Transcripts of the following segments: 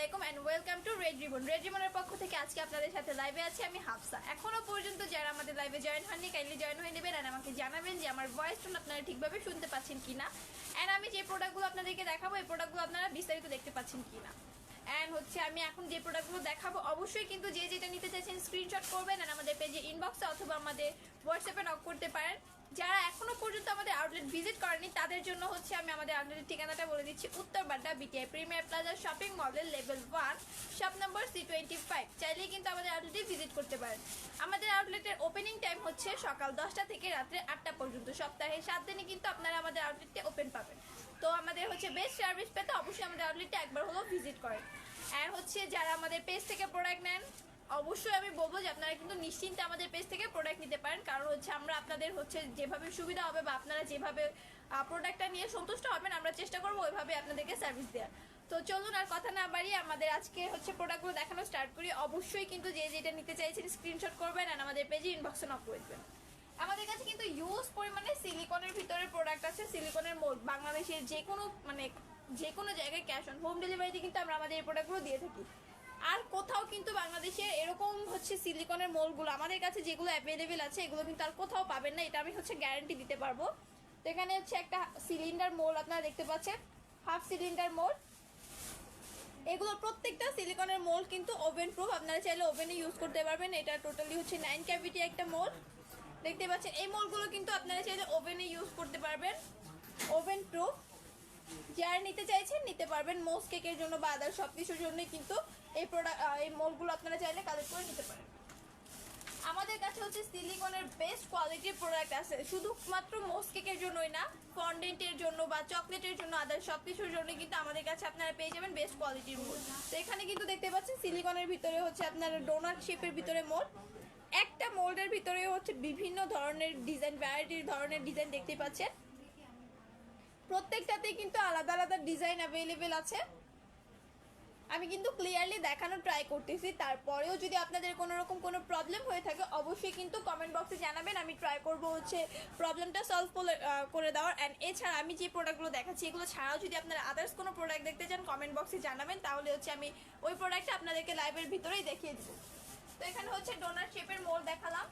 আলাইকুম and welcome to red রিবনের পক্ষ থেকে আজকে আপনাদের সাথে লাইভে আছি আমি হাফসা। এখনো পর্যন্ত যারা আমাদের লাইভে জয়েন হননি কাইন্ডলি জয়েন হয়ে নেবেন এন্ড আমাকে জানাবেন যে আমার ভয়েস টোন আপনারা ঠিকভাবে শুনতে পাচ্ছেন কিনা এন্ড আমি যে প্রোডাক্টগুলো আপনাদেরকে দেখাবো এই প্রোডাক্টগুলো আপনারা বিস্তারিত দেখতে পাচ্ছেন কিনা। এন্ড হচ্ছে আমি এখন যে প্রোডাক্টগুলো দেখাবো অবশ্যই কিন্তু যে যেটা নিতে চাইছেন স্ক্রিনশট করবেন এন্ড আমাদের পেজে ইনবক্সে অথবা আমাদের হোয়াটসঅ্যাপে নক করতে পারেন। যারা এখনো পর্যন্ত আমাদের আউটলেট ভিজিট করেনি তাদের জন্য হচ্ছে আমি আমাদের আউটলেটের ঠিকানাটা বলে দিচ্ছি। Uttar Badda BTI premier plaza shopping মলের লেভেল 1 শপ নম্বর C25। চাইলেই কিন্তু আমাদের আউটলেটে ভিজিট করতে পারেন। আমাদের আউটলেটের ওপেনিং টাইম হচ্ছে সকাল 10টা থেকে রাত্রে 8টা পর্যন্ত। সপ্তাহে 7 দিনে কিন্তু আপনারা আমাদের আউটলেটে ওপেন পাবেন। তো আমাদের হচ্ছে বেস্ট সার্ভিস পেতে অবশ্যই আমাদের আউটলেটে একবার হলেও ভিজিট করেন। আর হচ্ছে যারা আমাদের পেজ থেকে প্রোডাক্ট নেন অবশ্যই আমি বলবো যে আপনারা কিন্তু নিশ্চিন্তে আমাদের পেজ থেকে প্রোডাক্ট নিতে পারেন, কারণ হচ্ছে আমরা আপনাদের হচ্ছে যেভাবে সুবিধা হবে বা আপনারা যেভাবে প্রোডাক্টটা নিয়ে সন্তুষ্ট হবেন আমরা চেষ্টা করবো ওইভাবে আপনাদেরকে সার্ভিস দেওয়ার। তো চলুন আর কথা না বাড়িয়ে আমাদের আজকে হচ্ছে প্রোডাক্টগুলো দেখানো স্টার্ট করি। অবশ্যই কিন্তু যে যেটা নিতে চাইছেন স্ক্রিনশট করবেন আর আমাদের পেজে ইনবক্সে নক করে দেবেন। আমাদের কাছে কিন্তু ইউজ পরিমাণে সিলিকনের ভিতরে প্রোডাক্ট আছে, সিলিকনের মোল্ড। বাংলাদেশের যে কোনো জায়গায় ক্যাশ অন হোম ডেলিভারিতে কিন্তু আমরা আমাদের এই প্রোডাক্টগুলো দিয়ে থাকি। আর কোথাও কিন্তু বাংলাদেশের এরকম হচ্ছে সিলিকনের মোলগুলো আমাদের কাছে যেগুলো অ্যাভেলেবেল আছে এগুলো কিন্তু আর কোথাও পাবেন না, এটা আমি হচ্ছে গ্যারান্টি দিতে পারবো। তো এখানে হচ্ছে একটা সিলিন্ডার মোল আপনারা দেখতে পাচ্ছেন, হাফ সিলিন্ডার মোল। এগুলো প্রত্যেকটা সিলিকনের মোল কিন্তু ওভেন প্রুফ, আপনারা চাইলে ওভেনে ইউজ করতে পারবেন। এটা টোটালি হচ্ছে 9 ক্যাভিটি একটা মোল দেখতে পাচ্ছেন। এই মোলগুলো কিন্তু আপনারা চাইলে ওভেনে ইউজ করতে পারবেন, ওভেন প্রুফ। যারা নিতে চাইছেন নিতে পারবেন, মোস কেকের জন্য বা আদার সব কিছুর জন্যই কিন্তু এই মোলগুলো আপনারা চাইলে কালেক্ট করে নিতে পারেন। আমাদের কাছে হচ্ছে সিলিকনের বেস্ট কোয়ালিটির প্রোডাক্ট আছে, শুধুমাত্র মোস কেকের জন্যই না, ফন্ডেন্টের জন্য বা চকলেটের জন্য আদার সব কিছুর জন্য কিন্তু আমাদের কাছে আপনারা পেয়ে যাবেন বেস্ট কোয়ালিটির মোল। তো এখানে কিন্তু দেখতে পাচ্ছেন সিলিকনের ভিতরে হচ্ছে আপনার ডোনাট শেপের ভিতরে মোল। একটা মোল্ডের ভিতরে হচ্ছে বিভিন্ন ধরনের ডিজাইন, ভ্যারাইটির ধরনের ডিজাইন দেখতে পাচ্ছেন। প্রত্যেকটাতেই কিন্তু আলাদা আলাদা ডিজাইন অ্যাভেলেবেল আছে। আমি কিন্তু ক্লিয়ারলি দেখানোর ট্রাই করতেছি, তারপরেও যদি আপনাদের কোনো রকম কোনো প্রবলেম হয়ে থাকে অবশ্যই কিন্তু কমেন্ট বক্সে জানাবেন, আমি ট্রাই করব হচ্ছে প্রবলেমটা সলভ করে দেওয়ার। অ্যান্ড এছাড়া আমি যে প্রোডাক্টগুলো দেখাচ্ছি এগুলো ছাড়াও যদি আপনারা আদার্স কোনো প্রোডাক্ট দেখতে চান কমেন্ট বক্সে জানাবেন, তাহলে হচ্ছে আমি ওই প্রোডাক্টটা আপনাদেরকে লাইভের ভিতরেই দেখিয়ে দেবো। তো এখানে হচ্ছে ডোনাট শেপের মোল দেখালাম।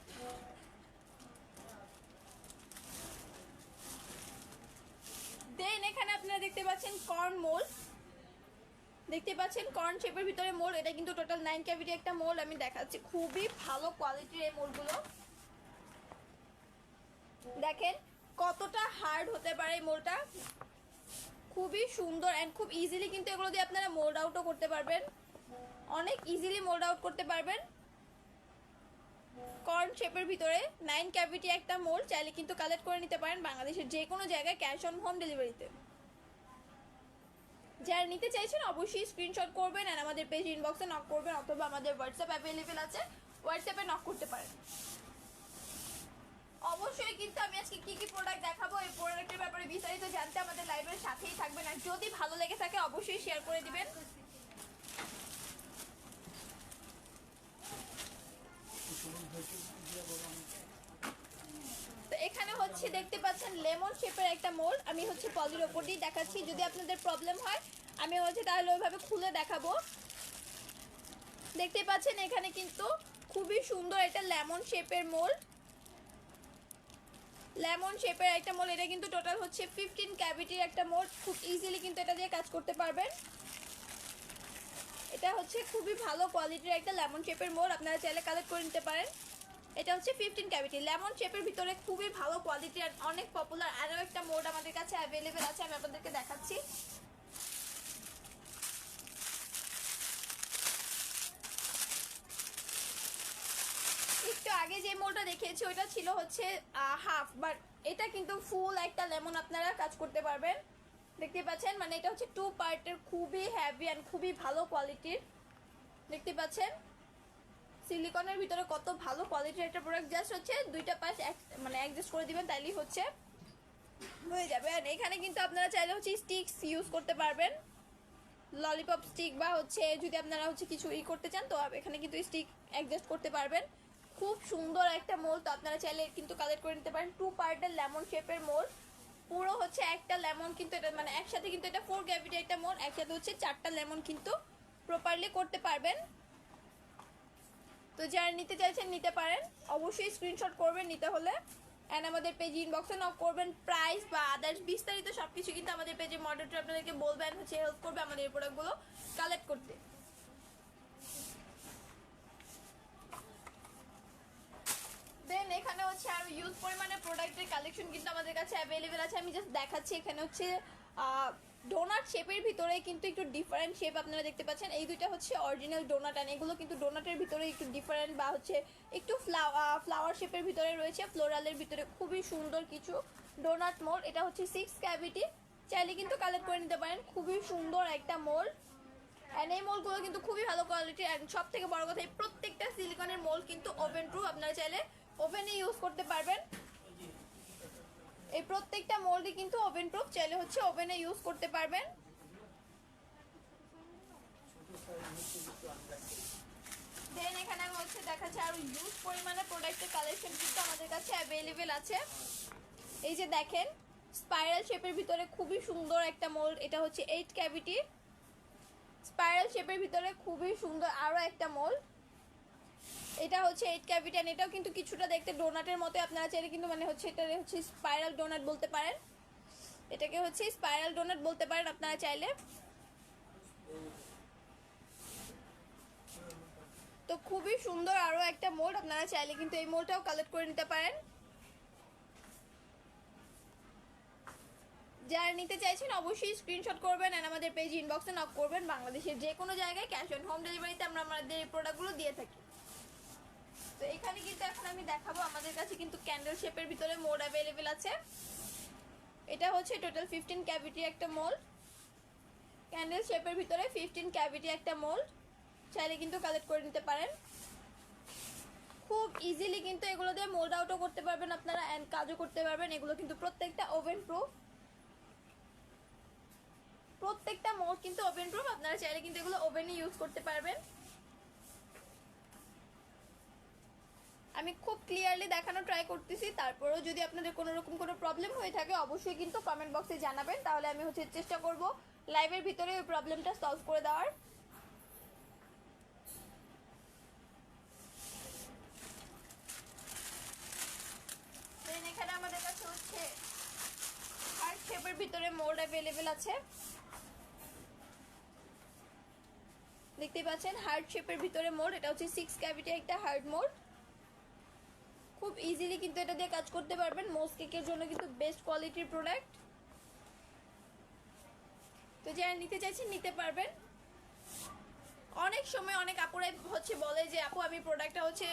দেন এখানে আপনারা দেখতে পাচ্ছেন কর্ন মোল, দেখতে পাচ্ছেন কর্ন শেপের ভিতরে মোল। এটা কিন্তু টোটাল 9 ক্যাভিটি একটা মোল আমি দেখাচ্ছি, খুবই ভালো কোয়ালিটির এই মোলগুলো। দেখেন কতটা হার্ড হতে পারে এই মোলটা, খুবই সুন্দর অ্যান্ড খুব ইজিলি কিন্তু এগুলো দিয়ে আপনারা মোল্ড আউটও করতে পারবেন, অনেক ইজিলি মোল্ড আউট করতে পারবেন। কর্ন শেপের ভিতরে 9 ক্যাভিটি একটা মোল, চাইলে কিন্তু কালেক্ট করে নিতে পারেন বাংলাদেশের যে কোনো জায়গায় ক্যাশ অন হোম ডেলিভারিতে। যারা নিতে চাইছেন অবশ্যই স্ক্রিনশট করবেন আর আমাদের পেজ ইনবক্সে নক করবেন অথবা আমাদের হোয়াটসঅ্যাপ অ্যাভেলেবেল আছে, হোয়াটসঅ্যাপে নক করতে পারেন। অবশ্যই কিন্তু আমি আজকে কি কি প্রোডাক্ট দেখাবো এই প্রোডাক্টের ব্যাপারে বিস্তারিত জানতে আমাদের লাইভের সাথেই থাকবেন, আর যদি ভালো লেগে থাকে অবশ্যই শেয়ার করে দিবেন। তো এখানে হচ্ছে দেখতে পাচ্ছেন লেমন শেপের একটা মোল্ড, আমি হচ্ছে পলির ওপর দিয়ে দেখাচ্ছি, যদি আপনাদের প্রবলেম হয় আমি হচ্ছে তাহলে ওইভাবে খুলে দেখাবো। দেখতে পাচ্ছেন এখানে কিন্তু খুবই সুন্দর এটা লেমন শেপের মোল্ড, লেমন শেপের একটা মোল্ড। এটা কিন্তু টোটাল হচ্ছে 15 ক্যাভিটির একটা মোল্ড, খুব ইজিলি কিন্তু এটা দিয়ে কাজ করতে পারবেন। এটা হচ্ছে খুবই ভালো কোয়ালিটির একটা লেমন শেপের মোল্ড, আপনারা চাইলে কালেক্ট করে নিতে পারেন। এটা হচ্ছে 15 ক্যাভিটি লেমন শেপের ভিতরে খুবই ভালো কোয়ালিটি আর অনেক পপুলার। আরও একটা মোল্ড আমাদের কাছে অ্যাভেলেবেল আছে, আমি আপনাদেরকে দেখাচ্ছি। একটু আগে যে মোল্ডটা দেখিয়েছি ওইটা ছিল হচ্ছে হাফ, বাট এটা কিন্তু ফুল একটা লেমন আপনারা কাজ করতে পারবেন। দেখতে পাচ্ছেন মানে এটা হচ্ছে 2 পার্টের, খুবই হ্যাভি অ্যান্ড খুবই ভালো কোয়ালিটির। দেখতে পাচ্ছেন সিলিকনের ভিতরে কত ভালো কোয়ালিটির একটা প্রোডাক্ট, জাস্ট হচ্ছে দুইটা পাশ মানে অ্যাডজাস্ট করে দিবেন তাইলেই হচ্ছে হয়ে যাবে। আর এখানে কিন্তু আপনারা চাইলে হচ্ছে স্টিকস ইউজ করতে পারবেন, ললিপপ স্টিক বা হচ্ছে যদি আপনারা হচ্ছে কিছু করতে চান তো এখানে কিন্তু স্টিক অ্যাডজাস্ট করতে পারবেন। খুব সুন্দর একটা মোল, তো আপনারা চাইলে কিন্তু কালেক্ট করে নিতে পারেন। 2 পার্টের লেমন শেপের মোল, পুরো হচ্ছে একটা লেমন কিন্তু এটা মানে একসাথে কিন্তু এটা 4 ক্যাভিটি একটা মোল, একসাথে হচ্ছে 4টা লেমন কিন্তু প্রপারলি করতে পারবেন। তো যারা নিতে চাইছেন নিতে পারেন, অবশ্যই স্ক্রিনশট করবেন নিতে হলে, অ্যান্ড আমাদের পেজ ইনবক্সে নক করবেন। প্রাইস বা আদার্স বিস্তারিত সব কিছু কিন্তু আমাদের পেজে মডারেটর আপনাদেরকে বলবেন, হচ্ছে হেল্প করবে আমাদের এই প্রোডাক্টগুলো কালেক্ট করতে। দেন এখানে হচ্ছে আরো ইউজ পরিমাণে প্রোডাক্টের কালেকশন কিন্তু আমাদের কাছে অ্যাভেলেবেল আছে। আমি জাস্ট দেখাচ্ছি। এখানে হচ্ছে ডোনাট শেপের ভিতরে কিন্তু একটু ডিফারেন্ট শেপ আপনারা দেখতে পাচ্ছেন। এই দুইটা হচ্ছে অরিজিনাল ডোনাট, অ্যান্ড এগুলো কিন্তু ডোনাটের ভিতরে একটু ডিফারেন্ট বা হচ্ছে একটু ফ্লাওয়ার শেপের ভিতরে রয়েছে, ফ্লোরালের ভিতরে খুবই সুন্দর কিছু ডোনাট মোল্ড। এটা হচ্ছে 6 ক্যাভিটি, চাইলে কিন্তু কালেক্ট করে নিতে পারেন। খুবই সুন্দর একটা মোল্ড, অ্যান্ড এই মোল্ডগুলো কিন্তু খুবই ভালো কোয়ালিটির। অ্যান্ড সব থেকে বড় কথা, এই প্রত্যেকটা সিলিকনের মোল্ড কিন্তু ওভেন প্রুফ, আপনারা চাইলে ওভেনে ইউজ করতে পারবেন। এই প্রত্যেকটা মোল্ডই কিন্তু ওভেন প্রুফ, চাইলে হচ্ছে ওভেনে ইউজ করতে পারবেন। দেন এখানে আমি হচ্ছে দেখাচ্ছি আরো ইউজ পরিমাণে প্রোডাক্টের কালেকশন কিন্তু আমাদের কাছে অ্যাভেলেবেল আছে। এই যে দেখেন, স্পাইরাল শেপের ভিতরে খুবই সুন্দর একটা মোল্ড। এটা হচ্ছে 8 ক্যাভিটি স্পাইরাল শেপের ভিতরে খুবই সুন্দর আরো একটা মোল্ড। এটা হচ্ছে 8 ক্যাভিটি, এন্ড এটাও কিন্তু কিছুটা দেখতে ডোনাটের মতো। আপনারা চাইলে কিন্তু মানে হচ্ছে এটা হচ্ছে স্পাইরাল ডোনাট বলতে পারেন, এটাকে হচ্ছে স্পাইরাল ডোনাট বলতে পারেন আপনারা চাইলে। তো খুবই সুন্দর আরো একটা মোল্ড, আপনারা চাইলে কিন্তু এই মোল্ডটাও কালেক্ট করে নিতে পারেন। যারা নিতে চাইছেন অবশ্যই স্ক্রিনশট করবেন, এন্ড আমাদের পেজ ইনবক্সে নক করবেন। বাংলাদেশের যে কোনো জায়গায় ক্যাশ অন হোম ডেলিভারিতে আমরা আমাদের এই প্রোডাক্টগুলো দিয়ে থাকি। তো এখানে কিন্তু এখন আমি দেখাবো, আমাদের কাছে কিন্তু ক্যান্ডেল শেপের ভিতরে মোল্ড অ্যাভেলেবেল আছে। এটা হচ্ছে টোটাল 15 ক্যাভিটি একটা মোল্ড, ক্যান্ডেল শেপের ভিতরে 15 ক্যাভিটি একটা মোল্ড, চাইলে কিন্তু কালেক্ট করে নিতে পারেন। খুব ইজিলি কিন্তু এগুলো দিয়ে মোল্ড আউটও করতে পারবেন আপনারা, অ্যান্ড কাজও করতে পারবেন। এগুলো কিন্তু প্রত্যেকটা ওভেন প্রুফ, প্রত্যেকটা মোল্ড কিন্তু ওভেন প্রুফ, আপনারা চাইলে কিন্তু এগুলো ওভেনে ইউজ করতে পারবেন। আমি খুব ক্লিয়ারলি দেখানো ট্রাই করতেছি, তারপরেও যদি আপনাদের কোনো রকম কোনো প্রবলেম হয়ে থাকে অবশ্যই কিন্তু কমেন্ট বক্সে জানাবেন, তাহলে আমি হচ্ছে চেষ্টা করব লাইভের ভিতরে ওই প্রবলেমটা সলভ করে দেওয়ার। দেন এখানে আমাদের কাছে হচ্ছে হার্ট শেপের ভিতরে মোল্ড অ্যাভেলেবেল আছে, দেখতে পাচ্ছেন হার্ট শেপের ভিতরে মোল্ড। এটা হচ্ছে 6 ক্যাভিটি একটা হার্ট মোল্ড, খুব ইজিলি কিন্তু এটা দিয়ে কাজ করতে পারবেন। মোস্ট কেকের জন্য কিন্তু বেস্ট কোয়ালিটির প্রোডাক্ট। তো যারা নিতে চাইছেন নিতে পারবেন। অনেক সময় অনেক আপুরাই হচ্ছে বলে যে আপু আমি প্রোডাক্টটা হচ্ছে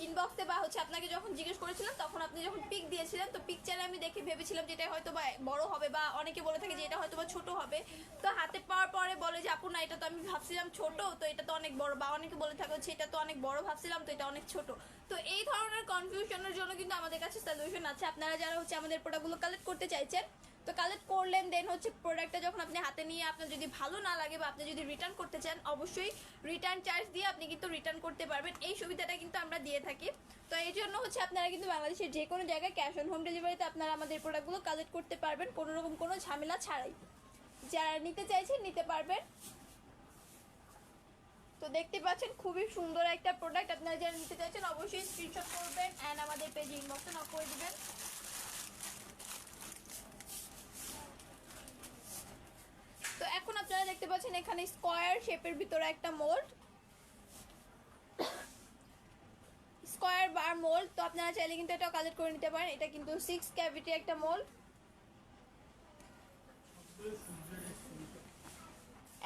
ইনবক্সে বা হচ্ছে আপনাকে যখন জিজ্ঞেস করেছিলাম তখন আপনি যখন পিক দিয়েছিলেন, তো পিকচারে আমি দেখে ভেবেছিলাম যে এটা হয়তো বা বড় হবে, বা অনেকে বলে থাকে যে এটা হয়তো বা ছোট হবে। তো হাতে পাওয়ার পরে বলে যে আপু না, এটা তো আমি ভাবছিলাম ছোট, তো এটা তো অনেক বড়। বা অনেকে বলে থাকে হচ্ছে এটা তো অনেক বড় ভাবছিলাম, তো এটা অনেক ছোট। তো এই ধরনের কনফিউশনের জন্য কিন্তু আমাদের কাছে সলিউশন আছে। আপনারা যারা হচ্ছে আমাদের প্রোডাক্টগুলো কালেক্ট করতে চাইছেন, তো কালেক্ট করলেন, দেন হচ্ছে প্রোডাক্টটা যখন আপনি হাতে নিয়ে আপনার যদি ভালো না লাগে বা আপনি যদি রিটার্ন করতে চান, অবশ্যই রিটার্ন চার্জ দিয়ে আপনি কিন্তু রিটার্ন করতে পারবেন। এই সুবিধাটা কিন্তু আমরা দিয়ে থাকি। তো এই জন্য হচ্ছে আপনারা কিন্তু বাংলাদেশের যে কোনো জায়গায় ক্যাশ অন হোম ডেলিভারিতে আপনারা আমাদের প্রোডাক্টগুলো কালেক্ট করতে পারবেন কোনো রকম কোনো ঝামেলা ছাড়াই। যারা নিতে চাইছেন নিতে পারবেন। তো দেখতে পাচ্ছেন খুবই সুন্দর একটা প্রোডাক্ট, আপনারা যারা নিতে চাইছেন অবশ্যই স্ক্রিনশট করবেন অ্যান্ড আমাদের পেজ ইনবক্সে নক করে দিবেন। তো এখন আপনারা দেখতে পাচ্ছেন এখানে স্কয়ার শেপের ভিতরে একটা মোল্ড, স্কয়ার বার মোল্ড। তো আপনারা চাইলে কিন্তু এটা কালেক্ট করে নিতে পারেন। এটা কিন্তু 6 ক্যাভিটি একটা মোল্ড,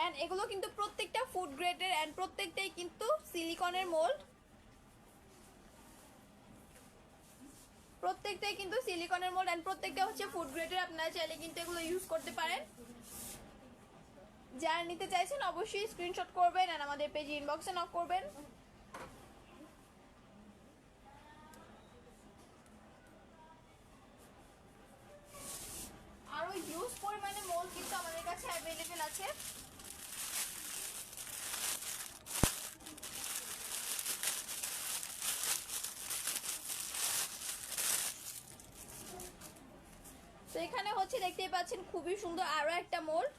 এন্ড এগুলো কিন্তু প্রত্যেকটা ফুড গ্রেডের, এন্ড প্রত্যেকটাই কিন্তু সিলিকনের মোল্ড, প্রত্যেকটাই কিন্তু সিলিকনের মোল্ড, এন্ড প্রত্যেকটা হচ্ছে ফুড গ্রেডের। আপনারা চাইলে কিন্তু এগুলো ইউজ করতে পারেন। যারা নিতে চাইছেন অবশ্যই স্ক্রিনশট করবেন আর আমাদের পেজ ইনবক্সে নক করবেন। আরো হিউজ পরিমাণে মোল্ড কিন্তু আমাদের কাছে অ্যাভেলেবেল আছে। তো এখানে হচ্ছে দেখতেই পাচ্ছেন খুবই সুন্দর আরো একটা মোল্ড,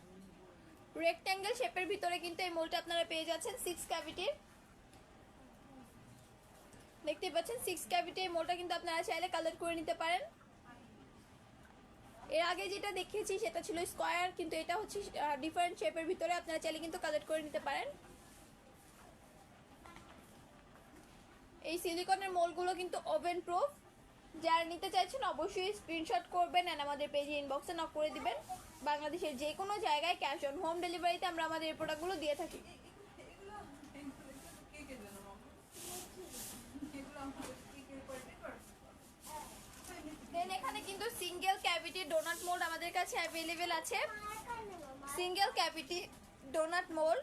রেক্ট্যাঙ্গেল শেপের ভিতরে কিন্তু এই মোলটা আপনারা পেয়ে যাচ্ছেন 6 ক্যাভিটির। দেখতে পাচ্ছেন 6 ক্যাভিটি এই মোলটা কিন্তু আপনারা চাইলে কালেক্ট করে নিতে পারেন। এর আগে যেটা দেখিয়েছি সেটা ছিল স্কয়ার, কিন্তু এটা হচ্ছে ডিফারেন্ট শেপের ভিতরে, আপনারা চাইলে কিন্তু কালেক্ট করে নিতে পারেন। এই সিলিকনের মোলগুলো কিন্তু ওভেন প্রুফ। যারা নিতে চাইছেন অবশ্যই স্ক্রিনশট করবেন এন্ড আমাদের পেজে ইনবক্সে নক করে দিবেন। বাংলাদেশের যে কোনো জায়গায় ক্যাশ অন হোম ডেলিভারিতে আমরা আমাদের এই প্রোডাক্টগুলো দিয়ে থাকি। দেন এখানে কিন্তু সিঙ্গেল ক্যাভিটি ডোনাট মোল্ড আমাদের কাছে অ্যাভেলেবেল আছে। Single cavity donut mould,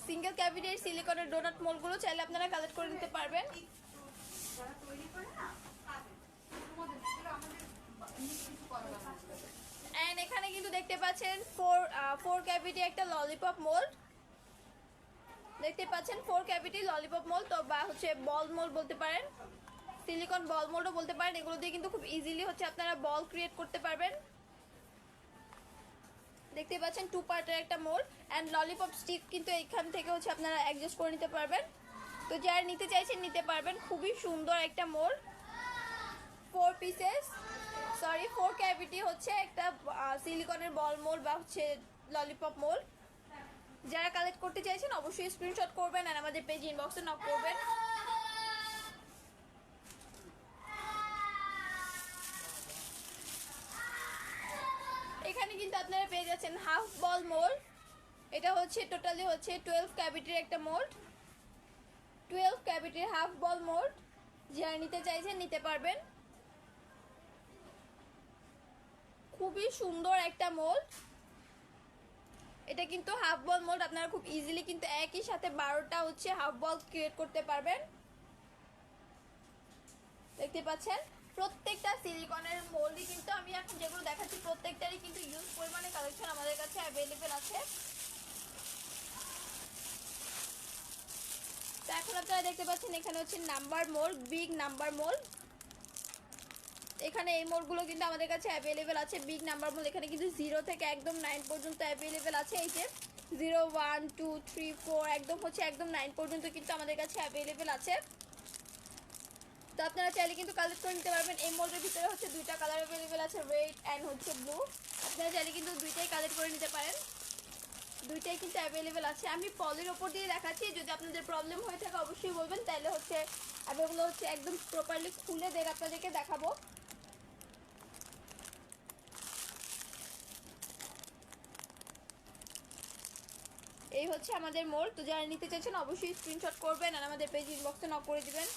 single ক্যাভিটির সিলিকনের ডোনাট মোল্ডগুলো চাইলে আপনারা কালেক্ট করে নিতে পারবেন। এন্ড এখানে কিন্তু দেখতে পাচ্ছেন ফোর ক্যাভিটি একটা ললিপপ মোল্ড, দেখতে পাচ্ছেন 4 ক্যাভিটি ললিপপ মোল্ড, তো বা হচ্ছে বল মোল্ড বলতে পারেন, সিলিকন বল মোল্ডও বলতে পারেন। এগুলো দিয়ে কিন্তু খুব ইজিলি হচ্ছে আপনারা বল ক্রিয়েট করতে পারবেন। দেখতে পাচ্ছেন 2 পার্টের একটা মোল্ড এন্ড ললিপপ স্টিক কিন্তু এখান থেকে হচ্ছে আপনারা অ্যাডজাস্ট করে নিতে পারবেন। তো যারা নিতে চাইছেন নিতে পারবেন। খুবই সুন্দর একটা মোল্ড, 4 ক্যাভিটি হচ্ছে একটা সিলিকনের বল মোল্ড বা হচ্ছে ললিপপ মোল্ড। যারা কালেক্ট করতে চাইছেন অবশ্যই স্ক্রিনশট করবেন আর আমাদের পেজ ইনবক্সে নক করবেন। এখানে কিন্তু আপনারা পেয়ে যাচ্ছেন হাফ বল মোল্ড। এটা হচ্ছে টোটালি হচ্ছে 12 ক্যাভিটির একটা মোল্ড, 12 ক্যাভিটির হাফ বল মোল্ড। যারা নিতে চাইছেন নিতে পারবেন। খুবই সুন্দর একটা মোল্ড। এটা কিন্তু হাফ বল মোল্ড, আপনারা খুব ইজিলি কিন্তু একই সাথে 12টা হচ্ছে হাফ বল ক্রিয়েট করতে পারবেন। দেখতে পাচ্ছেন প্রত্যেকটা সিলিকনের মোল্ডই কিন্তু আমি এখন যেগুলো দেখাচ্ছি প্রত্যেকটারই কিন্তু ইউজ পরিমাণে কালেকশন আমাদের কাছে অ্যাভেলেবেল আছে। তো এখন আপনারা দেখতে পাচ্ছেন এখানে হচ্ছে number mould, big number mould. এখানে এই মোল্ডগুলো কিন্তু আমাদের কাছে অ্যাভেলেবেল আছে। বিগ নাম্বার মোল্ড এখানে কিন্তু 0 থেকে একদম 9 পর্যন্ত অ্যাভেলেবেল আছে। এই যে 0 1 2 3 4 একদম হচ্ছে একদম 9 পর্যন্ত কিন্তু আমাদের কাছে অ্যাভেলেবেল আছে। তো আপনারা চাইলে কিন্তু কালেক্ট করে নিতে পারবেন। এই মোল্ডের ভিতরে হচ্ছে 2টা কালার অ্যাভেলেবেল আছে, রেড অ্যান্ড হচ্ছে ব্লু। আপনারা চাইলে কিন্তু দুইটাই কালেক্ট করে নিতে পারেন, দুইটাই কিন্তু অ্যাভেলেবেল আছে। আমি পলির ওপর দিয়ে দেখাচ্ছি, যদি আপনাদের প্রবলেম হয়ে থাকে অবশ্যই বলবেন, তাহলে হচ্ছে আমি ওগুলো হচ্ছে একদম প্রপারলি খুলে দেন আপনাদেরকে দেখাবো। এই হচ্ছে আমাদের মোল্ড। তো যারা নিতে চাইছেন অবশ্যই স্ক্রিনশট করবেন আর আমাদের পেজ ইনবক্সে নক করে দিবেন।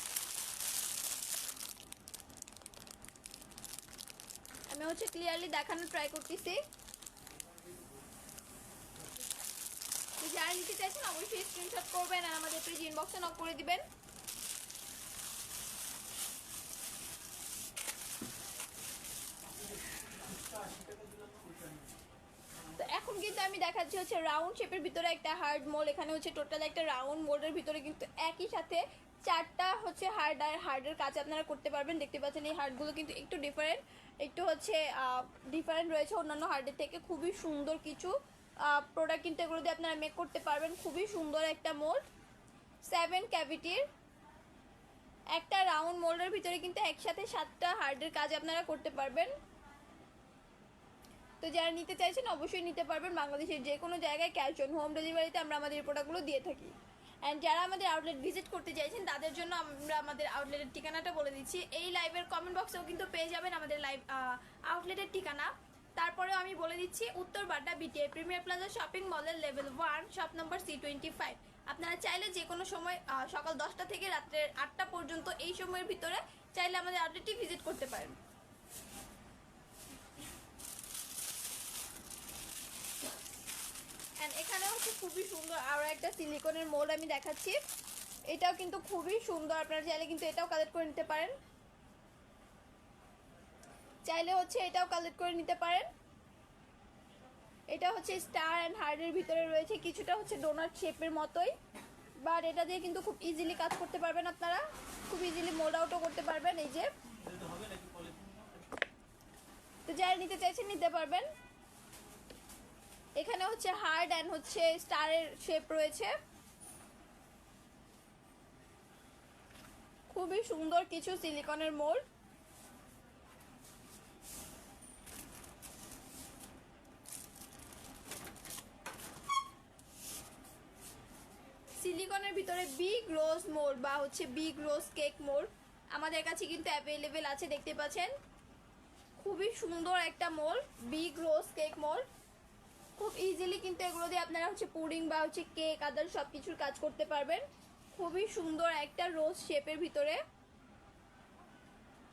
আমি হচ্ছে ক্লিয়ারলি দেখানোর ট্রাই করতেছি। তো যারা নিতে চাইছেন অবশ্যই স্ক্রিনশট করবেন আর আমাদের পেজ ইনবক্সে নক করে দিবেন। তো এখন কিন্তু আমি দেখাচ্ছি হচ্ছে রাউন্ড শেপের ভিতরে একটা হার্ড মোল্ড। এখানে হচ্ছে টোটাল একটা রাউন্ড মোল্ডের ভিতরে কিন্তু একই সাথে 4টা হচ্ছে হার্ডের কাজ আপনারা করতে পারবেন। দেখতে পাচ্ছেন এই হার্ডগুলো কিন্তু একটু ডিফারেন্ট, একটু হচ্ছে ডিফারেন্ট রয়েছে অন্যান্য হার্ডের থেকে। খুবই সুন্দর কিছু প্রোডাক্ট কিন্তু এগুলো দিয়ে আপনারা মেক করতে পারবেন। খুবই সুন্দর একটা মোল্ড, 7 ক্যাভিটির একটা রাউন্ড মোল্ডের ভিতরে কিন্তু একসাথে 7টা হার্ডের কাজ আপনারা করতে পারবেন। তো যারা নিতে চাইছেন অবশ্যই নিতে পারবেন। বাংলাদেশের যে কোনো জায়গায় ক্যাশ অন হোম ডেলিভারিতে আমরা আমাদের এই প্রোডাক্টগুলো দিয়ে থাকি। অ্যান্ড যারা আমাদের আউটলেট ভিজিট করতে চাইছেন তাদের জন্য আমরা আমাদের আউটলেটের ঠিকানাটা বলে দিচ্ছি। এই লাইভের কমেন্ট বক্সেও কিন্তু পেয়ে যাবেন আমাদের লাইভ আউটলেটের ঠিকানা। তারপরেও আমি বলে দিচ্ছি উত্তর Badda BTI premier plaza shopping মলের লেভেল 1 শপ নম্বর C25। আপনারা চাইলে যে কোনো সময় সকাল 10টা থেকে রাত্রের 8টা পর্যন্ত এই সময়ের ভিতরে চাইলে আমাদের আউটলেটটি ভিজিট করতে পারেন। এখানে হচ্ছে খুবই সুন্দর আরো একটা সিলিকনের মোল্ড আমি দেখাচ্ছি। এটাও কিন্তু খুবই সুন্দর, আপনারা চাইলে কিন্তু এটাও কালেক্ট করে নিতে পারেন, চাইলে হচ্ছে এটাও কালেক্ট করে নিতে পারেন। এটা হচ্ছে স্টার অ্যান্ড হার্টের ভিতরে রয়েছে, কিছুটা হচ্ছে ডোনাট শেপের মতোই, বাট এটা দিয়ে কিন্তু খুব ইজিলি কাজ করতে পারবেন, আপনারা খুব ইজিলি মোল্ড আউটও করতে পারবেন। এই যে তো যারা নিতে চাইছেন নিতে পারবেন। এখানে হচ্ছে হার্ড অ্যান্ড হচ্ছে স্টারের শেপ রয়েছে। খুবই সুন্দর কিছু সিলিকনের মোল্ড। সিলিকনের ভিতরে বিগ রোজ মোল্ড বা হচ্ছে বিগ রোজ কেক মোল্ড আমাদের কাছে কিন্তু অ্যাভেলেবেল আছে, দেখতে পাচ্ছেন। খুবই সুন্দর একটা মোল্ড, বিগ রোজ কেক মোল্ড। খুব ইজিলি কিন্তু এগুলো দিয়ে আপনারা হচ্ছে পুডিং বা হচ্ছে কেক আদার সব কিছুর কাজ করতে পারবেন। খুবই সুন্দর একটা রোজ শেপের ভিতরে,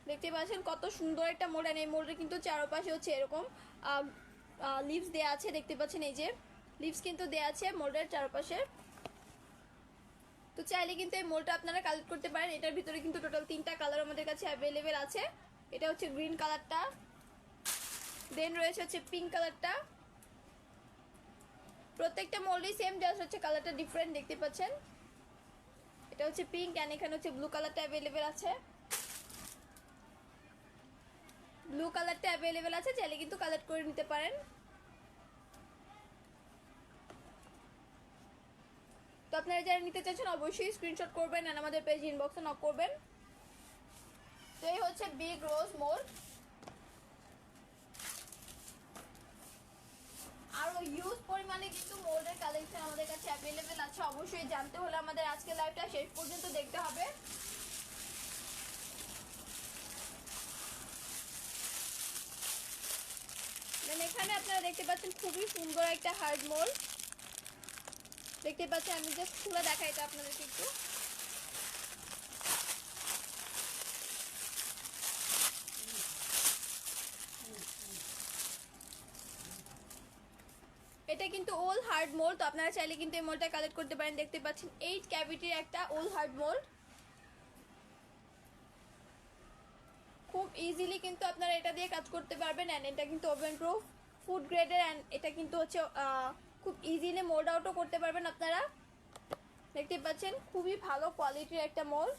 দেখতে পাচ্ছেন কত সুন্দর একটা মোল্ড। এই মোল্ডের কিন্তু চারপাশে হচ্ছে এরকম লিভস দেওয়া আছে, দেখতে পাচ্ছেন। এই যে লিভস কিন্তু দেওয়া আছে মোল্ডের চারপাশে। তো চাইলে কিন্তু এই মোল্ডটা আপনারা কালেক্ট করতে পারেন। এটার ভিতরে কিন্তু টোটাল 3টা কালার আমাদের কাছে অ্যাভেলেবেল আছে। এটা হচ্ছে গ্রিন কালারটা, দেন রয়েছে হচ্ছে পিঙ্ক কালারটা। প্রত্যেকটা মোল্ডই সেম, জাস্ট হচ্ছে কালারটা ডিফারেন্ট, দেখতে পাচ্ছেন। এটা হচ্ছে পিঙ্ক অ্যান্ড এখানে হচ্ছে ব্লু কালারটা অ্যাভেলেবেল আছে। ব্লু কালারটা অ্যাভেলেবেল আছে, চাইলে কিন্তু কালেক্ট করে নিতে পারেন। তো আপনারা যারা নিতে চাচ্ছেন অবশ্যই স্ক্রিনশট করবেন আর আমাদের পেজ ইনবক্সে নক করবেন। তো এই হচ্ছে বিগ রোজ মোল্ড। আরো হিউজ পরিমাণে কিন্তু মোল্ডের কালেকশন আমাদের কাছে অ্যাভেলেবেল আছে। অবশ্যই জানতে হলে আমাদের আজকের লাইভটা শেষ পর্যন্ত দেখতে হবে। এখানে আপনারা দেখতে পাচ্ছেন খুবই সুন্দর একটা হার্ড মোল্ড, দেখতে পাচ্ছেন। আমি জাস্ট খুলে দেখাই এটা আপনাদেরকে একটু। এটা কিন্তু ওল হার্ড মোল্ড, তো আপনারা চাইলে কিন্তু এই মোল্ডটা কালেক্ট করতে পারেন। দেখতে পাচ্ছেন 8 ক্যাভিটির একটা ওল হার্ড মোল্ড। খুব ইজিলি কিন্তু আপনারা এটা দিয়ে কাজ করতে পারবেন। অ্যান্ড এটা কিন্তু ওভেন প্রুফ, ফুড গ্রেডের। অ্যান্ড এটা কিন্তু হচ্ছে খুব ইজিলি মোল্ড আউটও করতে পারবেন আপনারা, দেখতে পাচ্ছেন। খুবই ভালো কোয়ালিটির একটা মোল্ড।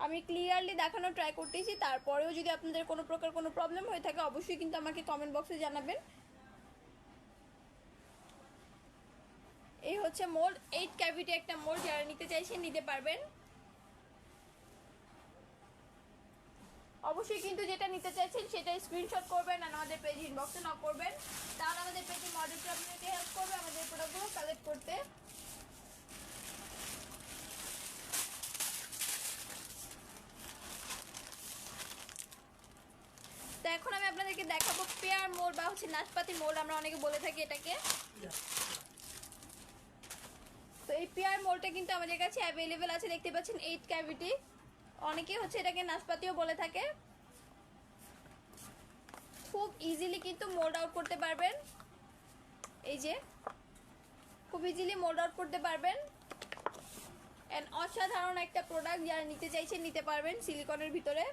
আমি ক্লিয়ারলি দেখানোর ট্রাই করতেছি, তারপরেও যদি আপনাদের কোনো প্রকার কোনো প্রবলেম হয়ে থাকে অবশ্যই কিন্তু আমাকে কমেন্ট বক্সে জানাবেন। এই হচ্ছে মোল্ড, 8 ক্যাভিটি একটা মোল্ড। যারা নিতে চাইছেন নিতে পারবেন। অবশ্যই কিন্তু যেটা নিতে চাইছেন সেটা স্ক্রিনশট করবেন আর আমাদের পেজ ইনবক্সে নক করবেন, তাহলে আমাদের পেজে মডেলটা আপনাদেরকে হেল্প করবে আমাদের প্রোডাক্টগুলো কালেক্ট করতে। তো এখন আমি আপনাদেরকে দেখাবো পেয়ার মোল্ড বা হচ্ছে নাশপাতি মোল্ড, আমরা অনেকে বলে থাকি এটাকে। তো এই পেয়ার মোল্ডটা কিন্তু আমাদের কাছে অ্যাভেলেবেল আছে, দেখতে পাচ্ছেন 8 ক্যাভিটি। অনেকে হচ্ছে এটাকে নাশপাতিও বলে থাকে। খুব ইজিলি কিন্তু মোল্ড আউট করতে পারবেন। এই যে খুব ইজিলি মোল্ড আউট করতে পারবেন। এন্ড অসাধারণ একটা প্রোডাক্ট, যারা নিতে চাইছেন নিতে পারবেন সিলিকনের ভিতরে।